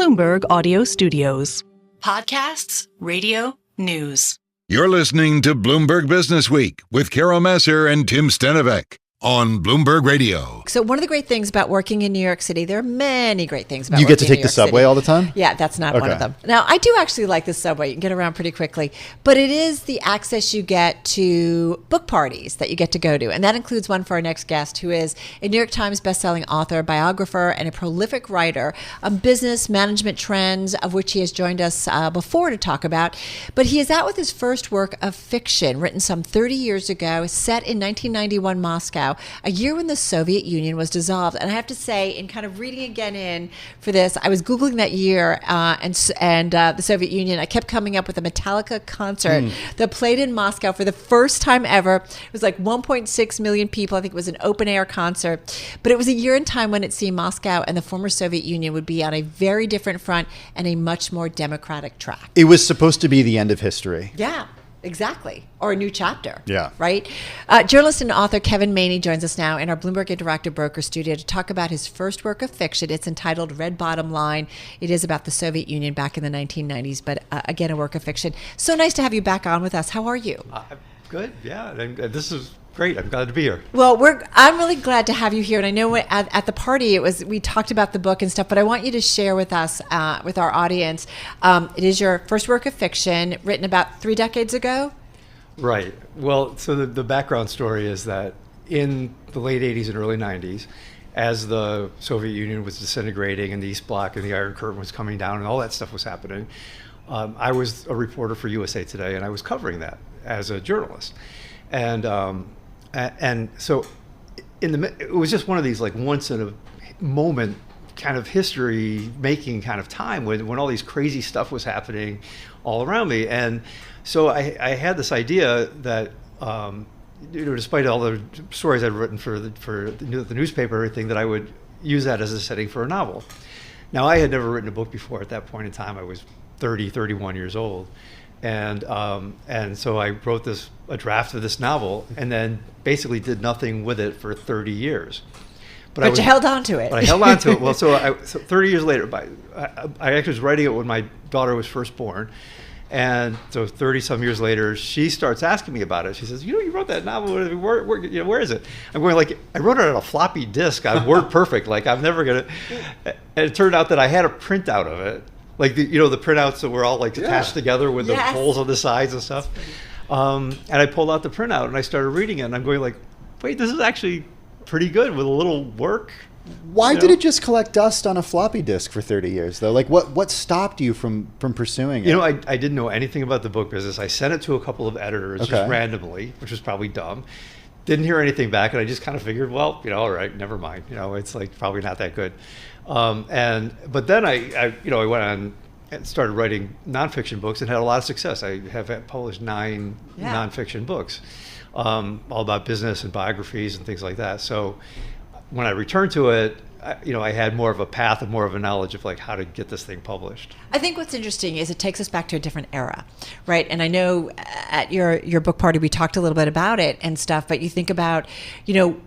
Bloomberg Audio Studios. Podcasts, radio, news. You're listening to Bloomberg Businessweek with Massar and Tim Stenovec on Bloomberg Radio. So one of the great things about working in New York City, there are many great things about You working get to take in New the York subway City. all the time? Yeah, that's not one of them. Now, I do actually like the subway. You can get around pretty quickly. But it is the access you get to book parties that you get to go to. And that includes one for our next guest, who is a New York Times bestselling author, biographer, and a prolific writer on business management trends, of which he has joined us before to talk about. But he is out with his first work of fiction, written some 30 years ago, set in 1991 Moscow, a year when the Soviet Union was dissolved. And I have to say, in kind of reading again in for this, I was Googling that year and the Soviet Union. I kept coming up with a Metallica concert that played in Moscow for the first time ever. It was like 1.6 million people. I think it was an open air concert. But it was a year in time when it seemed Moscow and the former Soviet Union would be on a very different front and a much more democratic track. It was supposed to be the end of history. Yeah. Exactly. Or a new chapter. Yeah. Right? Journalist and author Kevin Maney joins us now in our Bloomberg Interactive Broker studio to talk about his first work of fiction. It's entitled Red Bottom Line. It is about the Soviet Union back in the 1990s, but again, a work of fiction. So nice to have you back on with us. How are you? Good. Yeah. And this is great. I'm glad to be here. Well, I'm really glad to have you here. And I know at the party we talked about the book and stuff, but I want you to share with us, with our audience. It is your first work of fiction, written about 3 decades ago. Right. Well, so the background story is that in the late 80s and early 90s, as the Soviet Union was disintegrating and the East Bloc and the Iron Curtain was coming down and all that stuff was happening, I was a reporter for USA Today, and I was covering that as a journalist. And so it was just one of these like once in a moment kind of history making kind of time when all these crazy stuff was happening all around me. And so I had this idea that, despite all the stories I'd written for the newspaper, everything, that I would use that as a setting for a novel. Now, I had never written a book before at that point in time. I was 31 years old. And so I wrote a draft of this novel and then basically did nothing with it for 30 years. But you held on to it. But I held on to it. Well, so 30 years later, I actually was writing it when my daughter was first born. And so 30-some years later, she starts asking me about it. She says, you wrote that novel. Where is it? I'm going, like, I wrote it on a floppy disk on WordPerfect. Like, I'm never going to. And it turned out that I had a printout of it. Like, the printouts that were all like attached together with the holes on the sides and stuff. And I pulled out the printout and I started reading it. And I'm going like, wait, this is actually pretty good with a little work. Why did it just collect dust on a floppy disk for 30 years, though? Like, what stopped you from pursuing it? I didn't know anything about the book business. I sent it to a couple of editors just randomly, which was probably dumb. Didn't hear anything back, and I just kind of figured, well, all right, never mind. It's like probably not that good. But then I went on and started writing nonfiction books and had a lot of success. I have published 9 nonfiction books, all about business and biographies and things like that. So when I returned to it, I had more of a path and more of a knowledge of like how to get this thing published. I think what's interesting is it takes us back to a different era, right? And I know at your book party we talked a little bit about it and stuff, but you think about,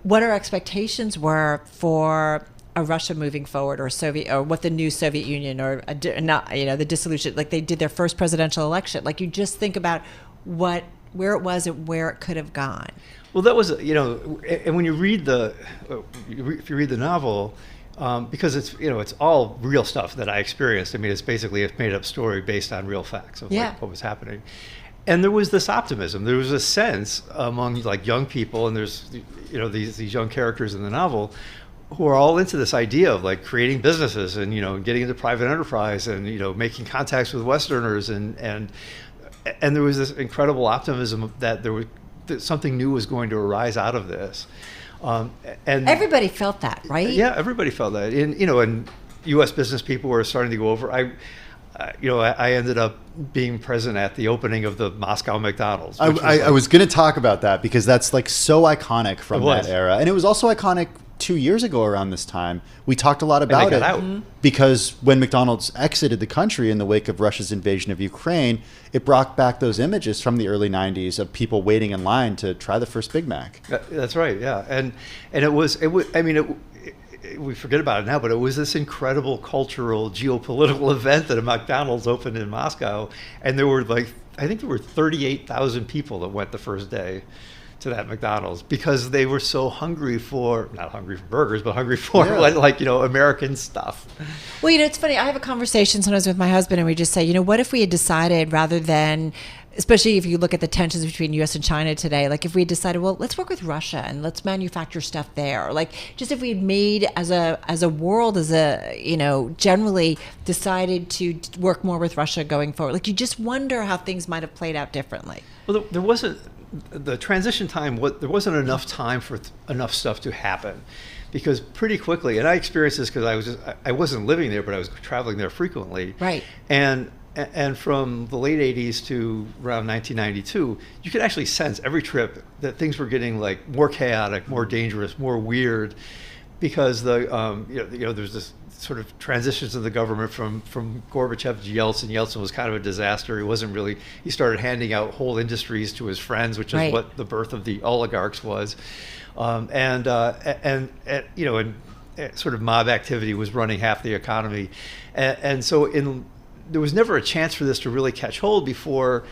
what our expectations were for a Russia moving forward, or what the new Soviet Union, or the dissolution, like they did their first presidential election. Like you just think about where it was and where it could have gone. Well, that was, and when you read if you read the novel, because it's all real stuff that I experienced. I mean, it's basically a made-up story based on real facts of like, what was happening. And there was this optimism. There was a sense among like young people, and there's these young characters in the novel who are all into this idea of like creating businesses and getting into private enterprise and making contacts with Westerners and there was this incredible optimism that that something new was going to arise out of this. And everybody felt that, right? Yeah, everybody felt that. And U.S. business people were starting to go over. I ended up being present at the opening of the Moscow McDonald's. I was going to talk about that because that's like so iconic from that era, and it was also iconic 2 years ago around this time. We talked a lot about it because when McDonald's exited the country in the wake of Russia's invasion of Ukraine, it brought back those images from the early 90s of people waiting in line to try the first Big Mac. That's right, yeah. And it we forget about it now, but it was this incredible cultural, geopolitical event that a McDonald's opened in Moscow, and there were I think there were 38,000 people that went the first day to that McDonald's because they were so hungry for, not hungry for burgers, but hungry for American stuff. Well, it's funny. I have a conversation sometimes with my husband, and we just say, what if we had decided, rather than, especially if you look at the tensions between U.S. and China today, like if we decided, well, let's work with Russia and let's manufacture stuff there. Like just if we had made as a world, generally decided to work more with Russia going forward. Like you just wonder how things might have played out differently. Well, there wasn't, the transition time, there wasn't enough time for enough stuff to happen. Because pretty quickly, and I experienced this because I wasn't living there, but I was traveling there frequently. Right. And from the late 80s to around 1992, you could actually sense every trip that things were getting like more chaotic, more dangerous, more weird, because there's this sort of transitions of the government from Gorbachev to Yeltsin. Yeltsin was kind of a disaster. He started handing out whole industries to his friends, which is what the birth of the oligarchs was. And sort of mob activity was running half the economy. And so there was never a chance for this to really catch hold before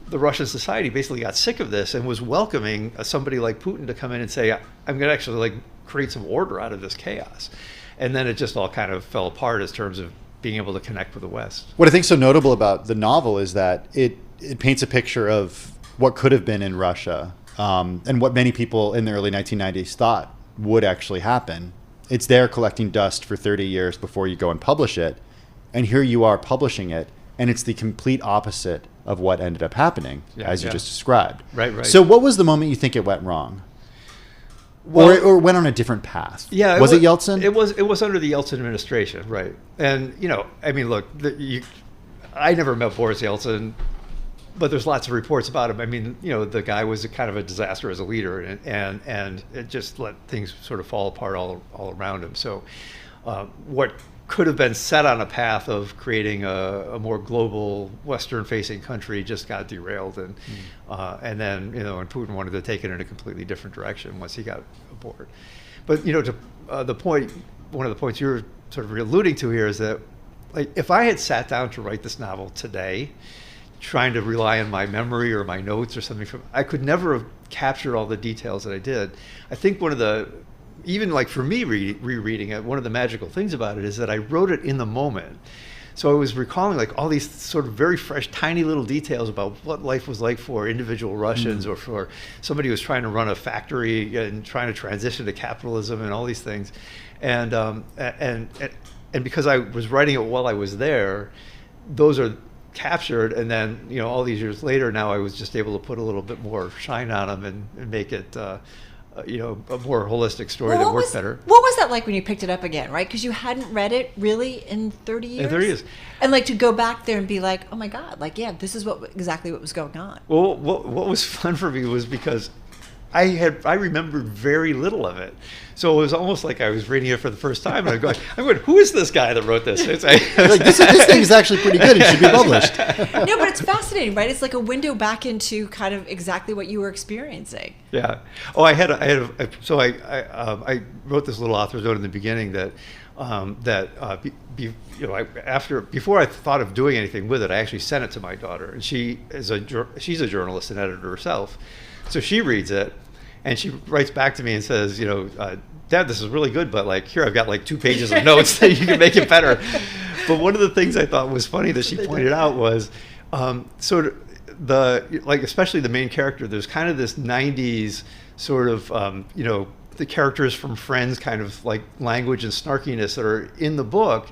the Russian society basically got sick of this and was welcoming somebody like Putin to come in and say, I'm going to actually create some order out of this chaos. And then it just all kind of fell apart in terms of being able to connect with the West. What I think is so notable about the novel is that it paints a picture of what could have been in Russia, and what many people in the early 1990s thought would actually happen. It's there collecting dust for 30 years before you go and publish it. And here you are publishing it, and it's the complete opposite of what ended up happening, as you just described. Right. So what was the moment you think it went wrong? Well, or went on a different path? Yeah. Was it Yeltsin? It was under the Yeltsin administration, right. And, look, I never met Boris Yeltsin, but there's lots of reports about him. I mean, the guy was kind of a disaster as a leader, and it just let things sort of fall apart all around him. So what could have been set on a path of creating a more global Western-facing country just got derailed, and then and Putin wanted to take it in a completely different direction once he got aboard. But to the point, one of the points you're sort of alluding to here is that, if I had sat down to write this novel today, trying to rely on my memory or my notes or something I could never have captured all the details that I did. I think one of the, even for me rereading it, one of the magical things about it is that I wrote it in the moment. So I was recalling all these sort of very fresh, tiny little details about what life was like for individual Russians or for somebody who was trying to run a factory and trying to transition to capitalism and all these things. And because I was writing it while I was there, those are captured, and then all these years later, now I was just able to put a little bit more shine on them and make it a more holistic story that worked better. What was that like when you picked it up again, right? Because you hadn't read it really in 30 years. In 30 years. And to go back there and be like, oh my God, this is exactly what was going on. Well, what was fun for me was because I remembered very little of it. So it was almost like I was reading it for the first time, and I'm going, who is this guy that wrote this? It's this thing is actually pretty good. It should be published. No, but it's fascinating, right? It's like a window back into kind of exactly what you were experiencing. Yeah. Oh, I wrote this little author's note in the beginning that before I thought of doing anything with it, I actually sent it to my daughter, and she's a journalist and editor herself, so she reads it. And she writes back to me and says, Dad, this is really good, but here I've got 2 pages of notes that you can make it better. But one of the things I thought was funny that she pointed out was sort of especially the main character, there's kind of this 90s sort of, the characters from Friends kind of language and snarkiness that are in the book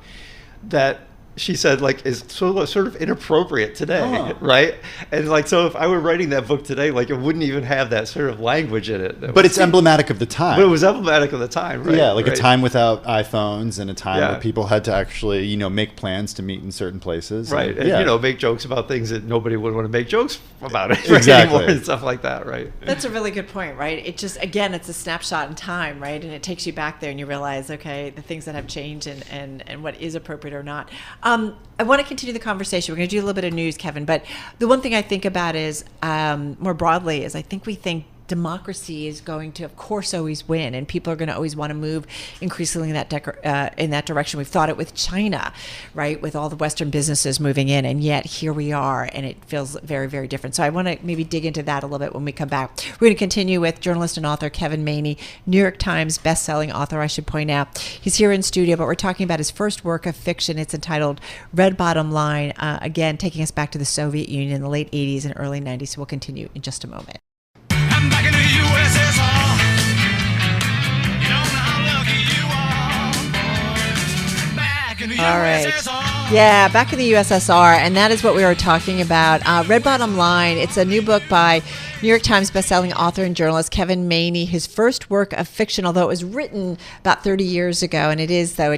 that she said is sort of inappropriate today, right? And so if I were writing that book today, it wouldn't even have that sort of language in it. But it's emblematic of the time. But it was emblematic of the time, right? Yeah, a time without iPhones and a time where people had to actually, make plans to meet in certain places. Right, and make jokes about things that nobody would want to make jokes about it exactly. anymore and stuff like that, right? That's a really good point, right? It just, again, it's a snapshot in time, right? And it takes you back there and you realize, okay, the things that have changed and what is appropriate or not. I want to continue the conversation. We're going to do a little bit of news, Kevin, but the one thing I think about is more broadly is I think we think democracy is going to, of course, always win, and people are going to always want to move increasingly in that direction. We've thought it with China, right, with all the Western businesses moving in, and yet here we are, and it feels very, very different. So I want to maybe dig into that a little bit when we come back. We're going to continue with journalist and author Kevin Maney, New York Times best-selling author, I should point out. He's here in studio, but we're talking about his first work of fiction. It's entitled Red Bottom Line, again, taking us back to the Soviet Union in the late 80s and early 90s. So we'll continue in just a moment. I'm back in the USSR. You don't know how lucky you are, boy. Back in the All right. USSR. Yeah, back in the USSR, and that is what we were talking about. Red Bottom Line, it's a new book by New York Times bestselling author and journalist Kevin Maney, his first work of fiction, although it was written about 30 years ago, and it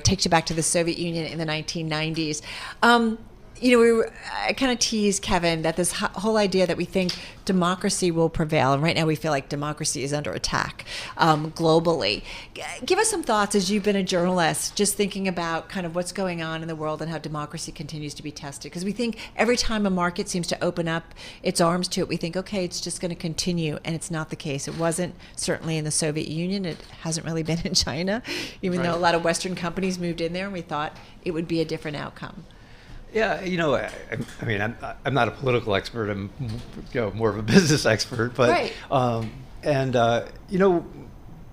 takes you back to the Soviet Union in the 1990s. I kind of teased, Kevin, that this whole idea that we think democracy will prevail, and right now we feel like democracy is under attack globally. Give us some thoughts as you've been a journalist, just thinking about kind of what's going on in the world and how democracy continues to be tested. Because we think every time a market seems to open up its arms to it, we think, okay, it's just going to continue, and it's not the case. It wasn't certainly in the Soviet Union. It hasn't really been in China, even though a lot of Western companies moved in there, and we thought it would be a different outcome. Yeah, I mean, I'm not a political expert. I'm, more of a business expert. But right.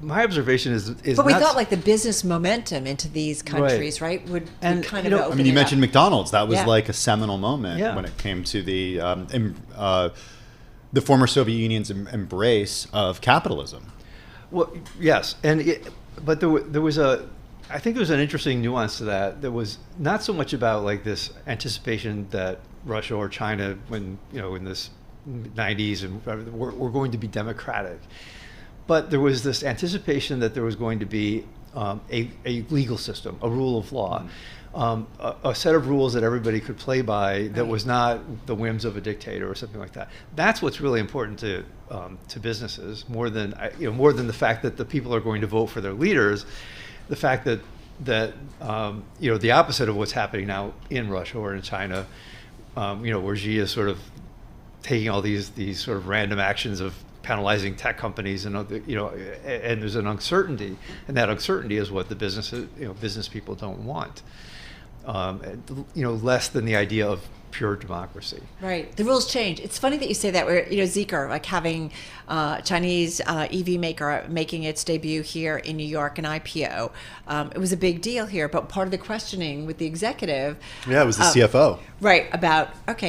My observation is. But we thought like the business momentum into these countries, right, would kind of open. I mean, you mentioned up. McDonald's. That was like a seminal moment when it came to the former Soviet Union's embrace of capitalism. Well, yes, but there was I think there was an interesting nuance to that. There was not so much about like this anticipation that Russia or China, when in this 90s, and we're going to be democratic, but there was this anticipation that there was going to be a legal system, a rule of law, a set of rules that everybody could play by that was not the whims of a dictator or something like that. That's what's really important to businesses, more than the fact that the people are going to vote for their leaders. The fact that the opposite of what's happening now in Russia or in China, where Xi is sort of taking all these sort of random actions of penalizing tech companies, and and there's an uncertainty, and that uncertainty is what the business people don't want. Less than the idea of pure democracy. Right. The rules change. It's funny that you say that. Where Zeekr, like having Chinese EV maker making its debut here in New York, an IPO. It was a big deal here, but part of the questioning with the executive. Yeah, it was the CFO. Right, about,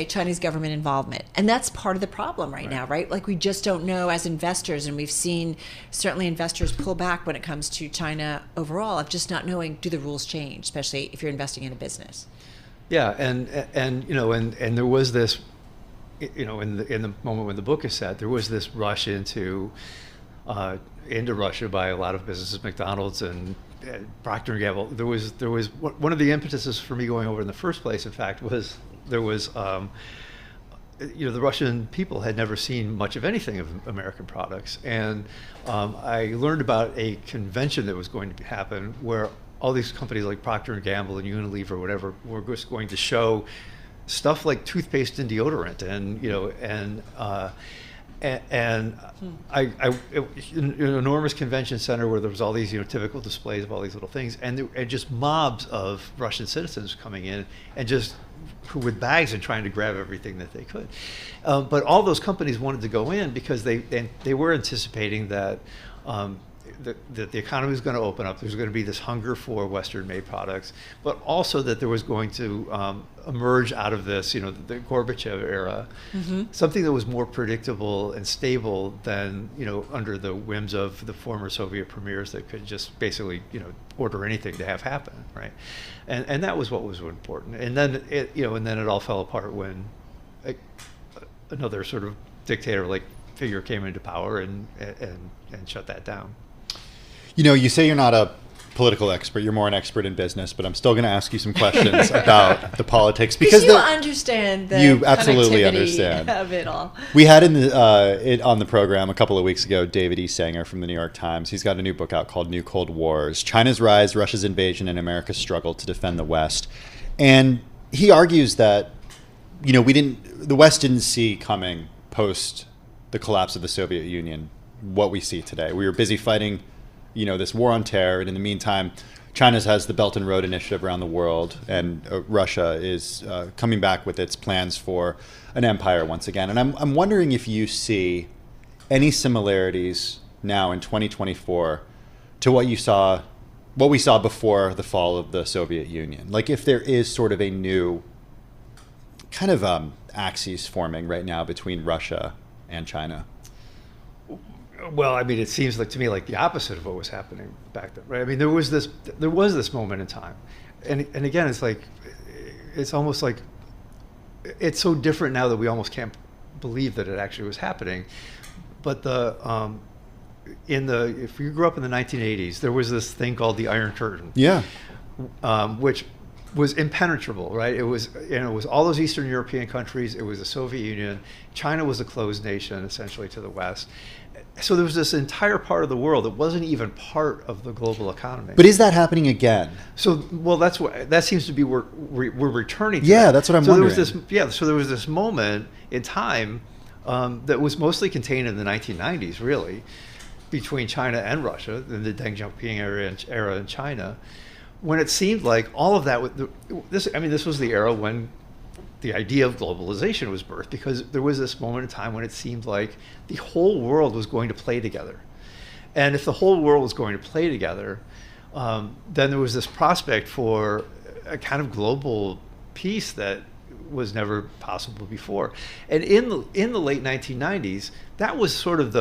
Chinese government involvement. And that's part of the problem right now, right? Like we just don't know as investors, and we've seen certainly investors pull back when it comes to China overall, of just not knowing, do the rules change, especially if you're investing in a business. Yeah, and there was this, in the moment when the book is set, there was this rush into Russia by a lot of businesses, McDonald's and Procter & Gamble. There was one of the impetuses for me going over in the first place, in fact, was there was the Russian people had never seen much of anything of American products, and I learned about a convention that was going to happen where all these companies like Procter & Gamble and Unilever or whatever were just going to show stuff like toothpaste and deodorant, an enormous convention center where there was all these typical displays of all these little things, and just mobs of Russian citizens coming in and just with bags and trying to grab everything that they could. But all those companies wanted to go in because they were anticipating that that the economy was going to open up. There's going to be this hunger for Western-made products, but also that there was going to emerge out of this, the Gorbachev era, something that was more predictable and stable than, under the whims of the former Soviet premiers that could just basically, order anything to have happen, right? And that was what was important. And then it all fell apart when another sort of dictator-like figure came into power and shut that down. You say you're not a political expert, you're more an expert in business, but I'm still going to ask you some questions about the politics because you understand the you absolutely understand of it all. We had on the program a couple of weeks ago David E. Sanger from the New York Times. He's got a new book out called New Cold Wars: China's Rise, Russia's Invasion, and America's Struggle to Defend the West. And he argues that the West didn't see coming post the collapse of the Soviet Union what we see today. We were busy fighting, this war on terror, and in the meantime, China has the Belt and Road Initiative around the world, and Russia is coming back with its plans for an empire once again. And I'm wondering if you see any similarities now in 2024 to what we saw before the fall of the Soviet Union. Like if there is sort of a new kind of axis forming right now between Russia and China. Well, I mean, it seems to me like the opposite of what was happening back then, right? I mean, there was this moment in time, and again, it's almost like it's so different now that we almost can't believe that it actually was happening. But if you grew up in the 1980s, there was this thing called the Iron Curtain, which was impenetrable, right? It was all those Eastern European countries. It was the Soviet Union. China was a closed nation, essentially, to the West. So there was this entire part of the world that wasn't even part of the global economy. But is that happening again? So, well, that seems to be we're returning to. Yeah, that. That's what I'm wondering. So there was this moment in time that was mostly contained in the 1990s, really, between China and Russia, in the Deng Xiaoping era in China, when it seemed like all of that. This was the era when the idea of globalization was birthed, because there was this moment in time when it seemed like the whole world was going to play together. And if the whole world was going to play together, then there was this prospect for a kind of global peace that was never possible before. And in the late 1990s, that was sort of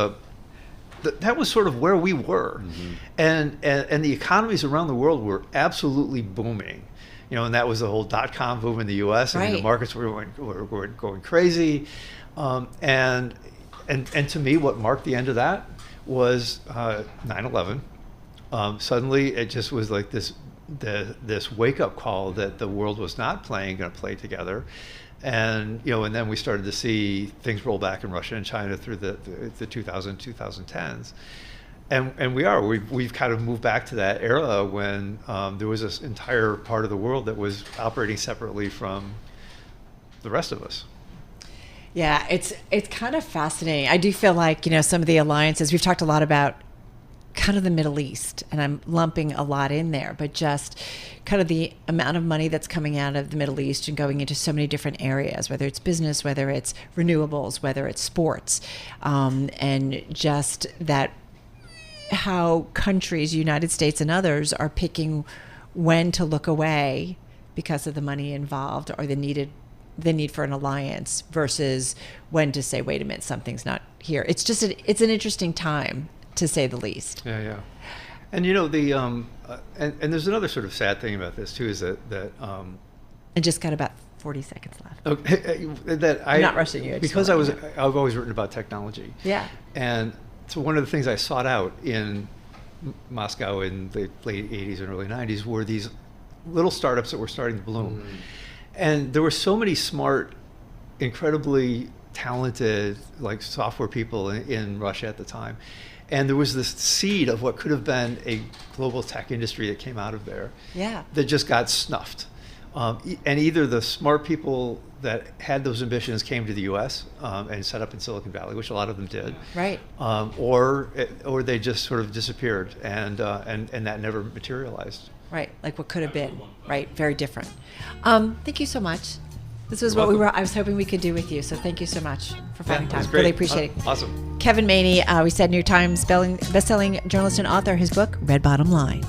where we were. Mm-hmm. And the economies around the world were absolutely booming. And that was the whole .com boom in the U.S. I mean, the markets were going crazy, and to me, what marked the end of that was 9/11. Suddenly, it just was like this wake-up call that the world was not going to play together, and then we started to see things roll back in Russia and China through the 2010s. And we've kind of moved back to that era when there was this entire part of the world that was operating separately from the rest of us. Yeah, it's kind of fascinating. I do feel like, some of the alliances, we've talked a lot about kind of the Middle East, and I'm lumping a lot in there, but just kind of the amount of money that's coming out of the Middle East and going into so many different areas, whether it's business, whether it's renewables, whether it's sports, and just that how countries, United States and others, are picking when to look away because of the money involved or the need for an alliance versus when to say, wait a minute, something's not here. It's just it's an interesting time, to say the least. Yeah. And and there's another sort of sad thing about this too, is that I just got about 40 seconds left. Okay, I'm not rushing you. Because I've always written about technology. Yeah. And so one of the things I sought out in Moscow in the late 80s and early 90s were these little startups that were starting to bloom. Mm. And there were so many smart, incredibly talented software people in Russia at the time. And there was this seed of what could have been a global tech industry that came out of there. Yeah. That just got snuffed. And either the smart people that had those ambitions came to the U.S. And set up in Silicon Valley, which a lot of them did, right? Or they just sort of disappeared, and that never materialized. Right, like what could have been. Right, very different. Thank you so much. This was what I was hoping we could do with you. So thank you so much for finding time. Really appreciate it. Awesome. Kevin Maney, we said New York Times best-selling journalist and author. His book, Red Bottom Line.